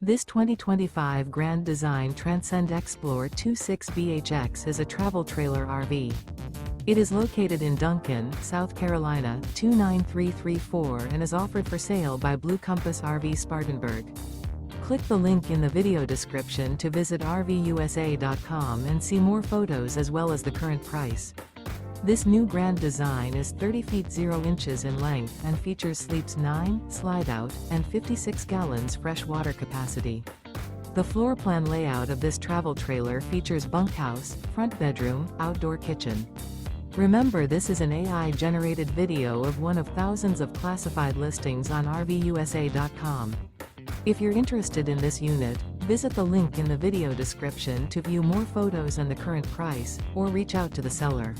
This 2025 Grand Design Transcend Xplor 26BHX is a travel trailer RV. It is located in Duncan, South Carolina, 29334 and is offered for sale by Blue Compass RV Spartanburg. Click the link in the video description to visit RVUSA.com and see more photos as well as the current price. This new Grand Design is 30 feet 0 inches in length and features sleeps 9, Slideout, and 56 gallons fresh water capacity. The floor plan layout of this travel trailer features bunkhouse, front bedroom, outdoor kitchen. Remember, this is an AI-generated video of one of thousands of classified listings on RVUSA.com. If you're interested in this unit, visit the link in the video description to view more photos and the current price, or reach out to the seller.